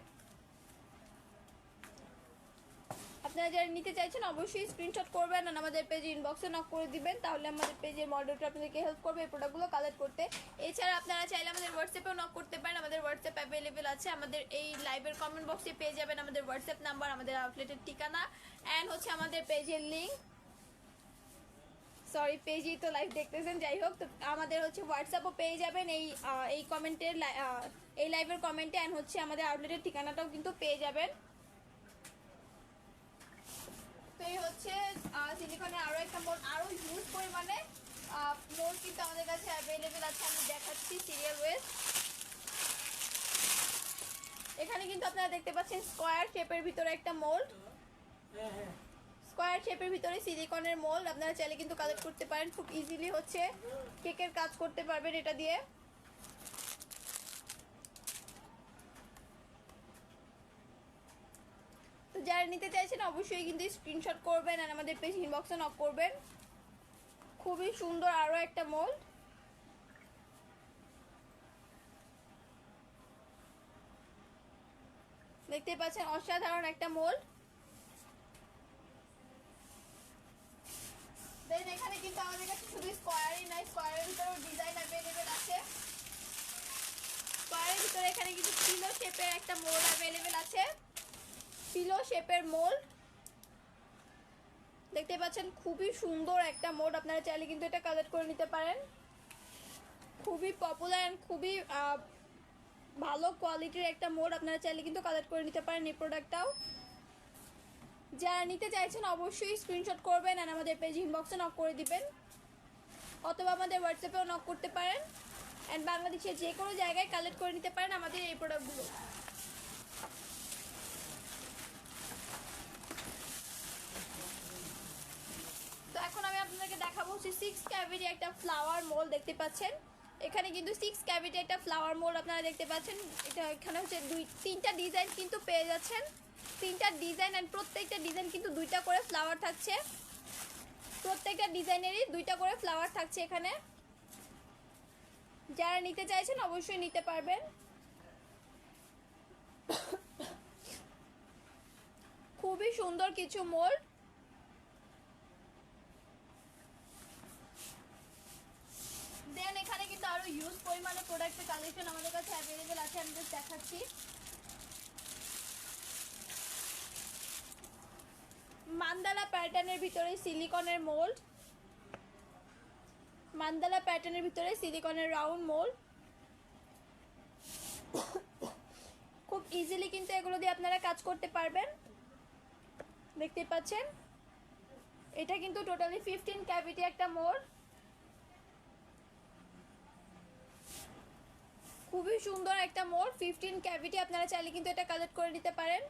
আপনারা যারা নিতে চাইছেন অবশ্যই স্ক্রিনশট করবেন আর আমাদের পেজে ইনবক্সে নক করে দিবেন, তাহলে আমাদের পেজের মডেলটা আপনাদেরকে হেল্প করবে এই প্রোডাক্টগুলো কালেক্ট করতে। এছাড়া আপনারা চাইলে আমাদের হোয়াটসঅ্যাপেও নক করতে পারেন, আমাদের হোয়াটসঅ্যাপ অ্যাভেলেবেল আছে। আমাদের এই লাইভের কমেন্ট বক্সে পেয়ে যাবেন আমাদের হোয়াটসঅ্যাপ নাম্বার, আমাদের আউটলেটের ঠিকানা অ্যান্ড হচ্ছে আমাদের পেজের লিঙ্ক। সরি, পেজেই তো লাইভ দেখতেছেন। যাই হোক, তো আমাদের হচ্ছে হোয়াটসঅ্যাপও পেয়ে যাবেন এই কমেন্টের এই লাইভের কমেন্টে। অ্যান্ড হচ্ছে আমাদের আউটলেটের ঠিকানাটাও কিন্তু পেয়ে যাবেন। তো এই হচ্ছে সিলিকনের আরো একটা মোল্ড, আরো হিউজ পরিমাণে মোল্ড কিন্তু আমাদের কাছে অ্যাভেলেবেল আছে। আমি দেখাচ্ছি সিরিয়াল ওয়েজ। এখানে কিন্তু আপনারা দেখতে পাচ্ছেন স্কোয়ার শেপের ভিতরে একটা মোল্ড, স্কোয়ার শেপের ভিতরে সিলিকনের মোল্ড। আপনারা চাইলে কিন্তু কালেক্ট করতে পারেন, খুব ইজিলি হচ্ছে কেকের কাজ করতে পারবেন এটা দিয়ে। তো যারা নিতে চাইছেন অবশ্যই কিন্তু স্ক্রিনশট করবেন আর আমাদের পেজ ইনবক্সে নক করবেন। খুবই সুন্দর আরো একটা মোল্ড, দেখতে পাচ্ছেন অসাধারণ একটা মোল্ড। দেন এখানে কিন্তু আমাদের কাছে শুধু স্কোয়ারই নাই, স্কোয়ারের ভিতরেও ডিজাইন অ্যাভেলেবেল আছে। স্কোয়ারের ভিতরে এখানে কিন্তু পিলো শেপের একটা মোল্ড অ্যাভেলেবেল আছে, পিলো শেপের মোল্ড। দেখতে পাচ্ছেন খুবই সুন্দর একটা মোড, আপনারা চাইলে কিন্তু এটা কালেক্ট করে নিতে পারেন। খুবই পপুলার অ্যান্ড খুবই ভালো কোয়ালিটির একটা মোড, আপনারা চাইলে কিন্তু কালেক্ট করে নিতে পারেন এই প্রোডাক্টটাও। যারা নিতে চাইছেন অবশ্যই স্ক্রিনশট করবেন আর আমাদের পেজ ইনবক্সে নক করে দিবেন, অথবা আমাদের হোয়াটসঅ্যাপেও নক করতে পারেন। অ্যান্ড বাংলাদেশের যে কোনো জায়গায় কালেক্ট করে নিতে পারেন আমাদের এই প্রোডাক্টগুলো। তো এখন আমি আপনাদেরকে দেখাবো হচ্ছে 6 ক্যাভিটি একটা ফ্লাওয়ার মোল্ড, দেখতে পাচ্ছেন এখানে কিন্তু 6 ক্যাভিটি একটা ফ্লাওয়ার মোল্ড আপনারা দেখতে পাচ্ছেন। এটা এখানে হচ্ছে 3টা ডিজাইন কিন্তু পেয়ে যাচ্ছেন, 3টা ডিজাইন অ্যান্ড প্রত্যেকটা ডিজাইন কিন্তু 2টা করে ফ্লাওয়ার থাকছে, প্রত্যেকটা ডিজাইনেরই 2টা করে ফ্লাওয়ার থাকছে এখানে। যারা নিতে চাইছেন অবশ্যই নিতে পারবেন। খুবই সুন্দর কিছু মোল্ড। দেন এখানে কিন্তু আরো ইউজ পরিমাণে প্রোডাক্টের কালেকশন আমাদের কাছে অ্যাভেলেবেল আছে, আমি জাস্ট দেখাচ্ছি। মান্দালা প্যাটার্নের ভিতরে সিলিকনের মোল্ড, মান্দালা প্যাটার্নের ভিতরে সিলিকনের রাউন্ড মোল্ড। খুব ইজিলি কিন্তু এগুলো দিয়ে আপনারা কাজ করতে পারবেন, দেখতে পাচ্ছেন। এটা কিন্তু টোটালি 15 ক্যাভিটি একটা মোল্ড, খুবই সুন্দর একটা মোল্ড, 15 ক্যাভিটি। আপনারা চাইলে কিন্তু এটা কালেক্ট করে নিতে পারেন।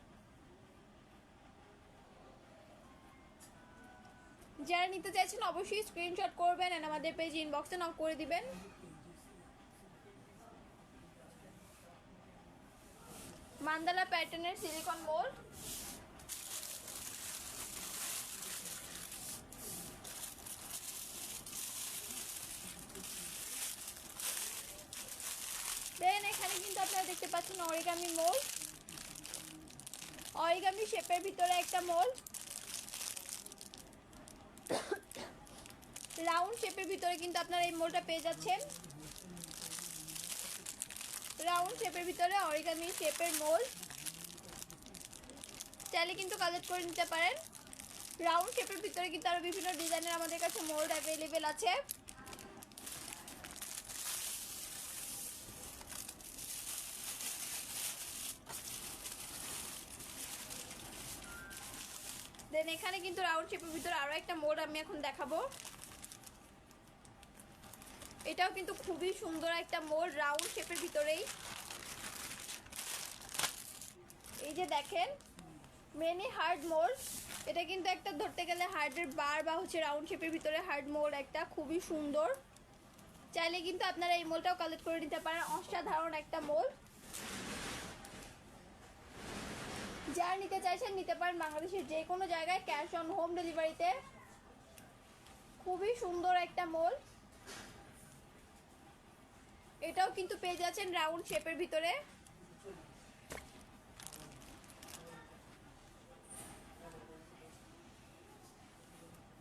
যারা নিতে চাইছেন অবশ্যই স্ক্রিনশট করবেন আর আমাদের পেজ ইনবক্সে নক করে দিবেন। মান্দালা প্যাটার্নের সিলিকন মোল্ড, দেন এখানে কিন্তু আপনারা দেখতে পাচ্ছেন অরিগামি মোল্ড, অরিগামি শেপের ভিতরে একটা মোল্ড, রাউন্ড শেপের ভিতরে কিন্তু আপনারা এই মোল্ডটা পেয়ে যাচ্ছেন। রাউন্ড শেপের ভিতরে অরিগামি শেপের মোল্ড, চাইলে কিন্তু কালেক্ট করে নিতে পারেন। রাউন্ড শেপের ভিতরে কিন্তু আরো বিভিন্ন ডিজাইনের আমাদের কাছে মোল্ড অ্যাভেলেবেল আছে। দেন এখানে কিন্তু রাউন্ড শেপের ভিতরে আরো একটা মোল্ড আমি এখন দেখাবো। এটাও কিন্তু খুবই সুন্দর একটা মোল্ড, রাউন্ড শেপের ভিতরেই। এই যে দেখেন মেনি হার্ড মোল্ড, এটা কিন্তু একটা ধরতে গেলে হার্ডের বার বা হচ্ছে রাউন্ড শেপের ভিতরে হার্ড মোল্ড একটা, খুবই সুন্দর। চাইলে কিন্তু আপনারা এই মোল্ডটাও কালেক্ট করে নিতে পারেন, অসাধারণ একটা মোল্ড। যারা নিতে চাইছেন নিতে পারেন বাংলাদেশের যে কোনো জায়গায়, ক্যাশ অন হোম ডেলিভারিতে। খুবই সুন্দর একটা মোল্ড, এটাও কিন্তু পেয়ে যাচ্ছেন রাউন্ড শেপের ভিতরে।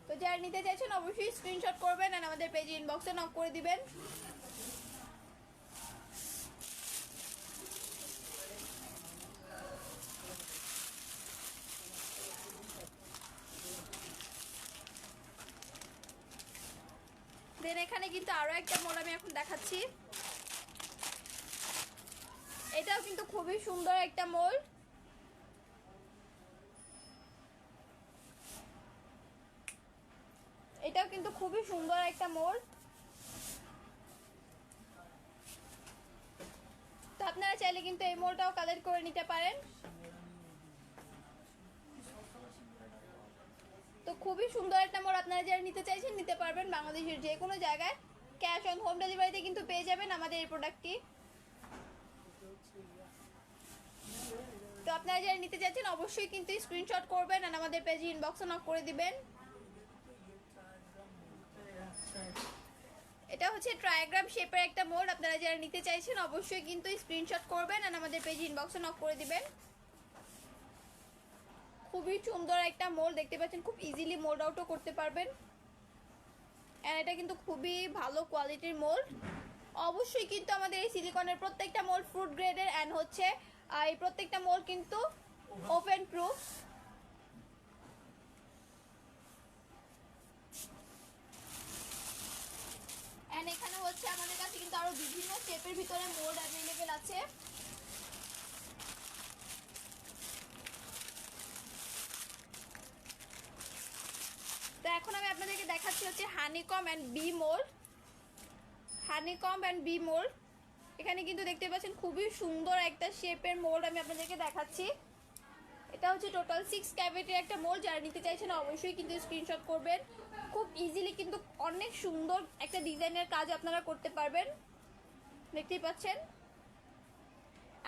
তো যারা নিতে চাইছেন অবশ্যই স্ক্রিনশট করবেন আর আমাদের পেজ ইনবক্সে নক করে দিবেন। দেন এখানে কিন্তু আরো একটা মোল্ড আমি এখন দেখাচ্ছি, এটাও কিন্তু খুবই সুন্দর একটা মোল্ড। এটাও কিন্তু খুবই সুন্দর একটা মোল্ড। তো আপনারা চাইলে কিন্তু এই মোল্ডটাও কালেক্ট করে নিতে পারেন। তো খুবই সুন্দর একটা মোল্ড, আপনারা যারা নিতে চাইছেন নিতে পারবেন বাংলাদেশের যে কোনো জায়গায়, ক্যাশ অন হোম ডেলিভারিতে কিন্তু পেয়ে যাবেন আমাদের এই প্রোডাক্টটি। তো আপনারা যারা নিতে চাইছেন অবশ্যই কিন্তু স্ক্রিনশট করবেন আর আমাদের পেজে ইনবক্সে নক করে দিবেন। এটা হচ্ছে ট্রায়াগ্রাম শেপের একটা মোল্ড, আপনারা যারা নিতে চাইছেন অবশ্যই কিন্তু স্ক্রিনশট করবেন আর আমাদের পেজে ইনবক্সে নক করে দিবেন। খুবই সুন্দর একটা মোল্ড, দেখতে পাচ্ছেন খুব ইজিলি মোল্ড আউটও করতে পারবেন। এন্ড এটা কিন্তু খুবই ভালো কোয়ালিটির মোল্ড। অবশ্যই কিন্তু আমাদের এই সিলিকনের প্রত্যেকটা মোল্ড ফ্রুট গ্রেডের এন্ড হচ্ছে এই প্রত্যেকটা মোল্ড কিন্তু ওপেন প্রুফ। শেপের ভিতরে মোল্ড অ্যাভেলেবেল আছে। তো এখন আমি আপনাদেরকে দেখাচ্ছি হচ্ছে honeycomb and bee mould. Honeycomb and bee mould, এখানে কিন্তু দেখতে পাচ্ছেন খুবই সুন্দর একটা শেপের মোল্ড আমি আপনাদেরকে দেখাচ্ছি। এটা হচ্ছে টোটাল 6 ক্যাভিটির একটা মোল্ড। যারা নিতে চাইছেন অবশ্যই কিন্তু স্ক্রিনশট করবেন। খুব ইজিলি কিন্তু অনেক সুন্দর একটা ডিজাইনের কাজ আপনারা করতে পারবেন। দেখতেই পাচ্ছেন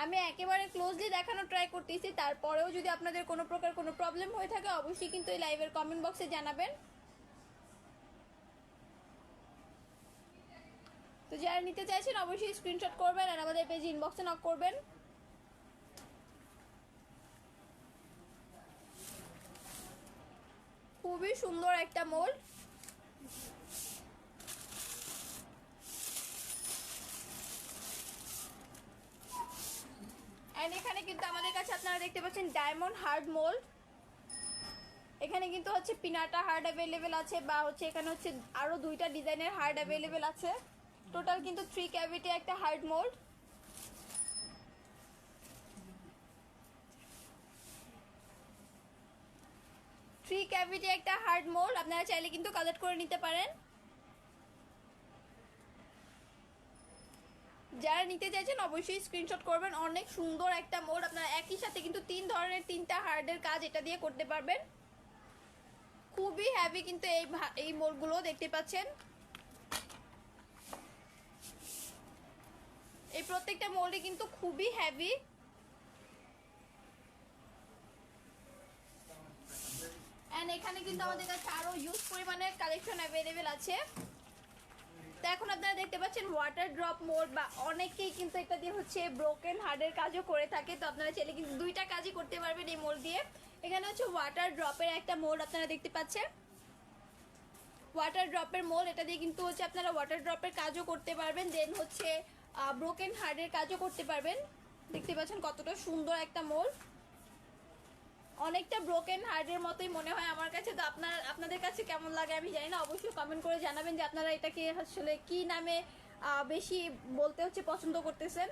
আমি একেবারে ক্লোজলি দেখানোর ট্রাই করতেছি, তারপরেও যদি আপনাদের কোনো প্রকার কোনো প্রবলেম হয়ে থাকে অবশ্যই কিন্তু এই লাইভের কমেন্ট বক্সে জানাবেন। তো যারা নিতে চাইছেন অবশ্যই স্ক্রিনশট করবেন আর আমাদের পেজ ইনবক্সে নক করবেন। খুবই সুন্দর একটা মোল্ড। এন্ড এখানে কিন্তু আমাদের কাছে আপনারা দেখতে পাচ্ছেন ডায়মন্ড হার্ড মোল্ড। এখানে কিন্তু হচ্ছে পিনাটা হার্ড অ্যাভেলেবেল আছে, বা হচ্ছে এখানে হচ্ছে আরো দুইটা ডিজাইনের হার্ড অ্যাভেলেবেল আছে। টোটাল কিন্তু 3 ক্যাভিটি একটা হার্ড মোল্ড। একটা হার্ড মোল্ড আপনারা চাইলে কিন্তু কালেক্ট করে নিতে পারেন। যারা নিতে চাইছেন অবশ্যই স্ক্রিনশট করবেন। অনেক সুন্দর একটা মোল্ড, আপনারা একই সাথে কিন্তু 3 ধরনের 3টা হার্ডের কাজ এটা দিয়ে করতে পারবেন। খুবই হেভি কিন্তু এই মোল্ডগুলো দেখতে পাচ্ছেন। এই প্রত্যেকটা মোল্ডই কিন্তু খুবই হেভি। এন্ড এখানে কিন্তু আমাদের কাছে আরো ইউজ পরিমাণের কালেকশন অ্যাভেলেবেল আছে। তো এখন আপনারা দেখতে পাচ্ছেন ওয়াটার ড্রপ মোল্ড, বা অনেকেই কিন্তু এটা দিয়ে হচ্ছে ব্রোকেন হার্ডের কাজও করে থাকে। তো আপনারা চাইলে কিন্তু দুইটা কাজই করতে পারবেন এই মোল্ড দিয়ে। এখানে হচ্ছে ওয়াটার ড্রপের একটা মোল্ড আপনারা দেখতে পাচ্ছেন। ওয়াটার ড্রপের মোল্ড, এটা দিয়ে কিন্তু হচ্ছে আপনারা ওয়াটার ড্রপের কাজও করতে পারবেন, দেন হচ্ছে ব্রোকেন হার্ডের কাজও করতে পারবেন। দেখতে পাচ্ছেন কতটা সুন্দর একটা মোল্ড, অনেকটা ব্রোকেন হার্ডের মতোই মনে হয় আমার কাছে। তো আপনাদের কাছে কেমন লাগে আমি জানি না, অবশ্যই কমেন্ট করে জানাবেন যে আপনারা এটাকে আসলে কি নামে বেশি বলতে হচ্ছে পছন্দ করতেছেন।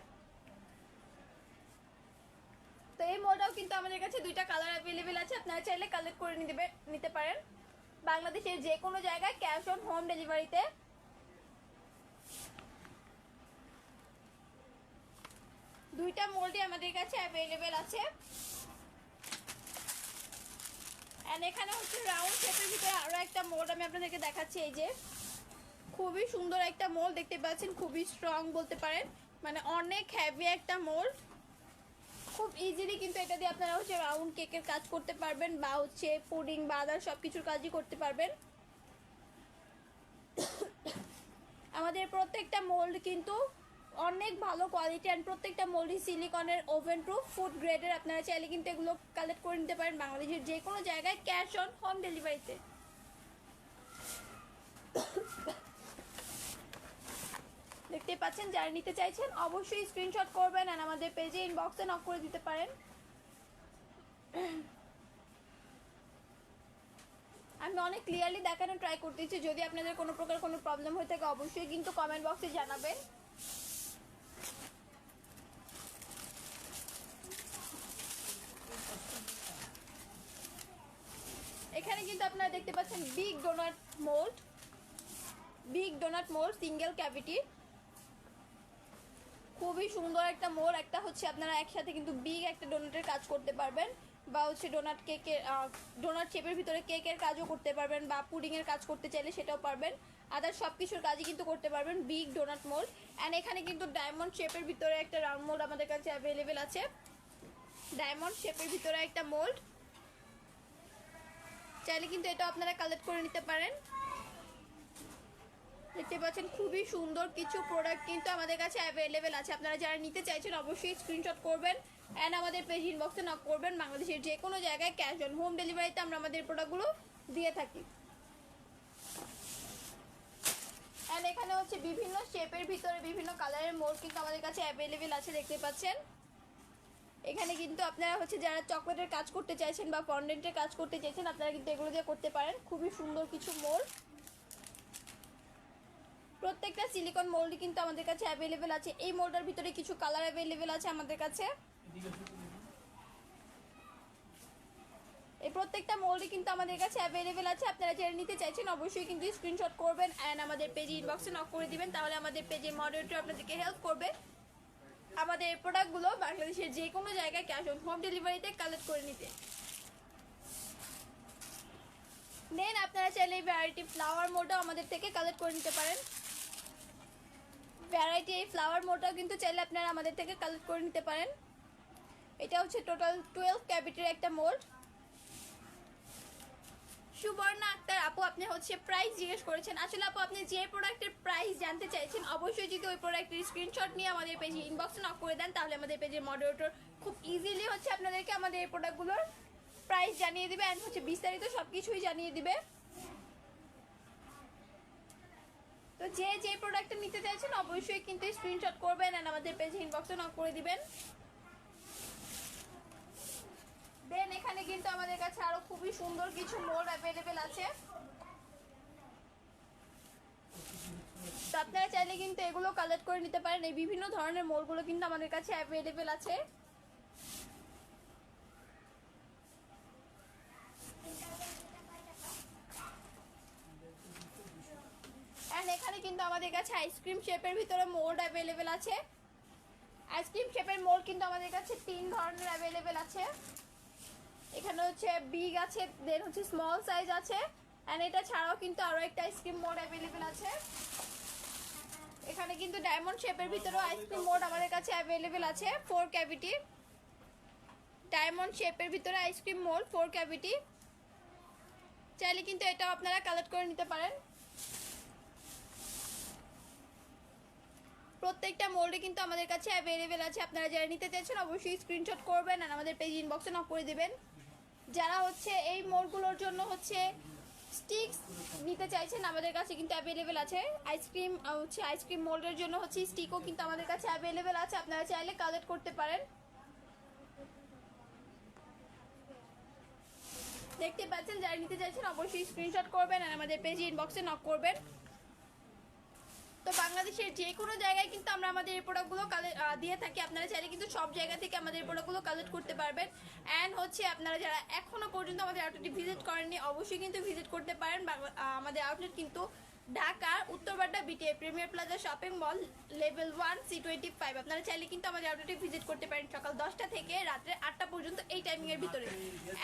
তো এই মোল্ডটাও কিন্তু আমাদের কাছে দুইটা কালার অ্যাভেলেবেল আছে, আপনারা চাইলে কালেক্ট করে নিতে পারেন বাংলাদেশের যে কোনো জায়গায় ক্যাশ অন হোম ডেলিভারিতে। দুইটা মোল্ডই আমাদের কাছে অ্যাভেলেবেল আছে। এন্ড এখানে হচ্ছে রাউন্ড শেপের ভিতরে আরো একটা মোল্ড আমি আপনাদেরকে দেখাচ্ছি। এই যে খুবই সুন্দর একটা মোল্ড দেখতে পাচ্ছেন, খুবই স্ট্রং বলতে পারেন, মানে অনেক হেভি একটা মোল্ড। খুব ইজিলি কিন্তু এটা দিয়ে আপনারা হচ্ছে রাউন্ড কেকের কাজ করতে পারবেন, বা হচ্ছে পুডিং বা আদার সব কিছুর কাজই করতে পারবেন। আমাদের প্রত্যেকটা মোল্ড কিন্তু অনেক ভালো কোয়ালিটি, অ্যান্ড প্রত্যেকটা মোল্ডই সিলিকনের ওভেন প্রুফ ফুড গ্রেডের। আপনারা চাইলে কিন্তু এগুলো কালেক্ট করে নিতে পারেন বাংলাদেশের যে কোনো জায়গায় ক্যাশ অন হোম ডেলিভারিতে। দেখতে পাচ্ছেন যারা নিতে চাইছেন অবশ্যই স্ক্রিনশট করবেন আর আমাদের পেজে ইনবক্সে নক করে দিতে পারেন। আমি অনেক ক্লিয়ারলি দেখানোর ট্রাই করতেছি, যদি আপনাদের কোনো প্রকার কোনো প্রবলেম হয়ে থাকে অবশ্যই কিন্তু কমেন্ট বক্সে জানাবেন। এখানে কিন্তু আপনারা দেখতে পাচ্ছেন big doughnut mould single cavity. খুবই সুন্দর একটা মোল্ড। একটা হচ্ছে আপনারা একসাথে কিন্তু বিগ একটা ডোনাটের কাজ করতে পারবেন, বা হচ্ছে ডোনাট শেপের ভিতরে কেকের কাজও করতে পারবেন, বা পুডিং এর কাজ করতে চাইলে সেটাও পারবেন। আদার সব কিছুর কাজই কিন্তু করতে পারবেন বিগ ডোনাট মোল্ড। অ্যান্ড এখানে কিন্তু ডায়মন্ড শেপের ভিতরে একটা রাউন্ড মোল্ড আমাদের কাছে অ্যাভেলেবেল আছে। ডায়মন্ড শেপের ভিতরে একটা মোল্ড, চাইলে কিন্তু এটা আপনারা কালেক্ট করে নিতে পারেন। দেখতে পাচ্ছেন খুবই সুন্দর কিছু প্রোডাক্ট কিন্তু আমাদের কাছে অ্যাভেলেবেল আছে। আপনারা যারা নিতে চাইছেন অবশ্যই স্ক্রিনশট করবেন অ্যান্ড আমাদের পেজ ইনবক্সে নক করবেন। বাংলাদেশের যে কোনো জায়গায় ক্যাশ অন হোম ডেলিভারিতে আমরা আমাদের প্রোডাক্টগুলো দিয়ে থাকি। অ্যান্ড এখানে হচ্ছে বিভিন্ন শেপের ভিতরে বিভিন্ন কালারের মোল্ড কিন্তু আমাদের কাছে অ্যাভেলেবেল আছে। দেখতে পাচ্ছেন এখানে কিন্তু আপনারা হচ্ছে যারা চকলেটের কাজ করতে চাইছেন বা ফন্ডেন্টের কাজ করতে চাইছেন আপনারা কিন্তু এগুলো দিয়ে করতে পারেন। খুবই সুন্দর কিছু মোল্ড, প্রত্যেকটা সিলিকন মোল্ডই কিন্তু আমাদের কাছে অ্যাভেলেবেল আছে। এই মোল্ডের ভিতরে কিছু কালার অ্যাভেলেবেল আছে আমাদের কাছে। এই প্রত্যেকটা মোল্ডই কিন্তু আমাদের কাছে অ্যাভেলেবেল আছে। আপনারা যারা নিতে চাইছেন অবশ্যই কিন্তু স্ক্রিনশট করবেন অ্যান্ড আমাদের পেজে ইনবক্সে নক করে দিবেন, তাহলে আমাদের পেজে মডারেটর আপনাদেরকে হেল্প করবে আমাদের প্রোডাক্টগুলো বাংলাদেশের যে কোনো জায়গায় ক্যাশ অন হোম ডেলিভারিতে কালেক্ট করে নিতে। দেন আপনারা চাইলে এই ভ্যারাইটি ফ্লাওয়ার মোডটাও আমাদের থেকে কালেক্ট করে নিতে পারেন। ভ্যারাইটি এই ফ্লাওয়ার মোডটাও কিন্তু চাইলে আপনারা আমাদের থেকে কালেক্ট করে নিতে পারেন। এটা হচ্ছে টোটাল 12 ক্যাবিটের একটা মোল্ড। সুবর্ণা আক্তার আপু, আপনি হচ্ছে প্রাইস জিজ্ঞেস করেছেন। আসলে আপু আপনি যে প্রোডাক্টের প্রাইস জানতে চাইছেন অবশ্যই যদি ওই প্রোডাক্টের স্ক্রিনশট নিয়ে আমাদের পেজে ইনবক্সে নক করে দেন, তাহলে আমাদের পেজের মডারেটর খুব ইজিলি হচ্ছে আপনাদেরকে আমাদের এই প্রোডাক্টগুলোর প্রাইস জানিয়ে দিবে অ্যান্ড হচ্ছে বিস্তারিত সব কিছুই জানিয়ে দিবে। তো যে প্রোডাক্টটা নিতে চাইছেন অবশ্যই কিন্তু স্ক্রিনশট করবেন অ্যান্ড আমাদের পেজে ইনবক্সে নক করে দিবেন। দেন এখানে কিন্তু আমাদের কাছে আরো খুবই সুন্দর কিছু মোল্ড অ্যাভেলেবেল আছে। তো আপনারা চাইলে কিন্তু এগুলো কালেক্ট করে নিতে পারেন। এই বিভিন্ন ধরনের মোল্ডগুলো কিন্তু আমাদের কাছে অ্যাভেলেবেল আছে। এন্ড এখানে কিন্তু আমাদের কাছে আইসক্রিম শেপের ভিতরে মোল্ড অ্যাভেলেবেল আছে। আইসক্রিম শেপের মোল্ড কিন্তু আমাদের কাছে 3 ধরনের অ্যাভেলেবেল আছে। এখানে হচ্ছে বিগ আছে, দেন হচ্ছে স্মল সাইজ আছে এন্ড এটা ছাড়াও কিন্তু আরো একটা আইসক্রিম মোড অ্যাভেলেবেল আছে। এখানে কিন্তু ডায়মন্ড শেপের ভিতরেও আইসক্রিম মোড আমাদের কাছে অ্যাভেলেবেল আছে 4 ক্যাভিটি। ডায়মন্ড শেপের ভিতরে আইসক্রিম মোড 4 ক্যাভিটি, চাইলে কিন্তু এটাও আপনারা কালেক্ট করে নিতে পারেন। প্রত্যেকটা মোল্ডে কিন্তু আমাদের কাছে অ্যাভেলেবেল আছে। আপনারা যারা নিতে চাইছেন অবশ্যই স্ক্রিনশট করবেন আর আমাদের পেজ ইনবক্সে নক করে দিবেন। যারা হচ্ছে এই মোল্ডগুলোর জন্য হচ্ছে স্টিক্স নিতে চাইছেন আমাদের কাছে কিন্তু অ্যাভেলেবেল আছে। আইসক্রিম মোল্ডের জন্য হচ্ছে স্টিকও কিন্তু আমাদের কাছে অ্যাভেলেবেল আছে, আপনারা চাইলে কালেক্ট করতে পারেন। দেখতে পাচ্ছেন যারা নিতে চাইছেন অবশ্যই স্ক্রিনশট করবেন আর আমাদের পেজ ইনবক্সে নক করবেন। তো বাংলাদেশের যে কোনো জায়গায় কিন্তু আমরা আমাদের এই প্রোডাক্টগুলো দিয়ে থাকি। আপনারা চাইলে কিন্তু সব জায়গা থেকে আমাদের এই প্রোডাক্টগুলো কালেক্ট করতে পারবেন। অ্যান্ড হচ্ছে আপনারা যারা এখনো পর্যন্ত আমাদের আউটলেটটি ভিজিট করেননি অবশ্যই কিন্তু ভিজিট করতে পারেন। আমাদের আউটলেট কিন্তু ঢাকার Uttar Badda BTA premier plaza shopping mall level 1 C25। আপনারা চাইলে কিন্তু আমাদের আউটলেটে ভিজিট করতে পারেন সকাল 10টা থেকে রাত্রে 8টা পর্যন্ত এই টাইমিং এর ভিতরে।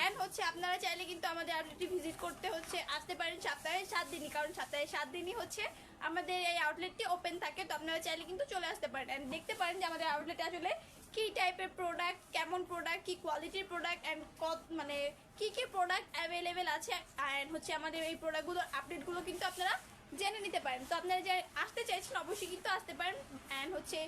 এন্ড হচ্ছে আপনারা চাইলে কিন্তু আমাদের আউটলেটে ভিজিট করতে হচ্ছে আসতে পারেন সপ্তাহে 7 দিনই, কারণ সপ্তাহে 7 দিনই হচ্ছে আমাদের এই আউটলেটটি ওপেন থাকে। তো আপনারা চাইলে কিন্তু চলে আসতে পারেন এন্ড দেখতে পারেন যে আমাদের আউটলেটে আসলে কি টাইপের প্রোডাক্ট, কেমন প্রোডাক্ট, কি কোয়ালিটির প্রোডাক্ট এন্ড মানে কি প্রোডাক্ট অ্যাভেলেবেল আছে এন্ড হচ্ছে আমাদের এই প্রোডাক্টগুলোর আপডেটগুলো কিন্তু আপনারা জেনে নিতে পারেন। তো আপনারা যারা আসতে চাইছেন অবশ্যই কিন্তু আসতে পারেন। অ্যান্ড হচ্ছে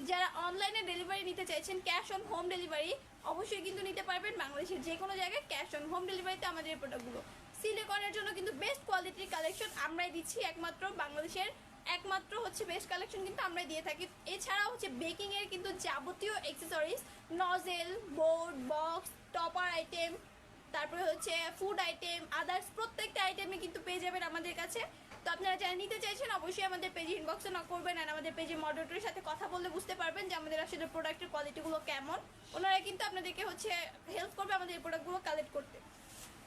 যারা অনলাইনে ডেলিভারি নিতে চাইছেন ক্যাশ অন হোম ডেলিভারি অবশ্যই কিন্তু নিতে পারবেন। বাংলাদেশের যে কোনো জায়গায় ক্যাশ অন হোম ডেলিভারিতে আমাদের এই প্রোডাক্টগুলো সিলিকনের জন্য কিন্তু বেস্ট কোয়ালিটির কালেকশন আমরাই দিচ্ছি, একমাত্র বাংলাদেশের একমাত্র হচ্ছে বেস্ট কালেকশন কিন্তু আমরাই দিয়ে থাকি। এছাড়াও হচ্ছে বেকিং এর কিন্তু যাবতীয় accessories, nozzle, board, box, topper item, তারপরে হচ্ছে ফুড আইটেম, আদার্স প্রত্যেকটা আইটেমে কিন্তু পেয়ে যাবেন আমাদের কাছে। তো আপনারা যারা নিতে চাইছেন অবশ্যই আমাদের পেজে ইনবক্সে নক করবেন আর আমাদের পেজে মডারেটরের সাথে কথা বললে বুঝতে পারবেন যে আমাদের আসলে প্রোডাক্টের কোয়ালিটিগুলো কেমন। ওনারা কিন্তু আপনাদেরকে হচ্ছে হেল্প করবে আমাদের এই প্রোডাক্টগুলো কালেক্ট করতে।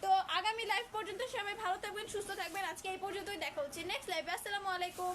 তো আগামী লাইভ পর্যন্ত সবাই ভালো থাকবেন, সুস্থ থাকবেন। আজকে এই পর্যন্তই, দেখা হচ্ছে নেক্সট লাইভে। আসসালামু আলাইকুম।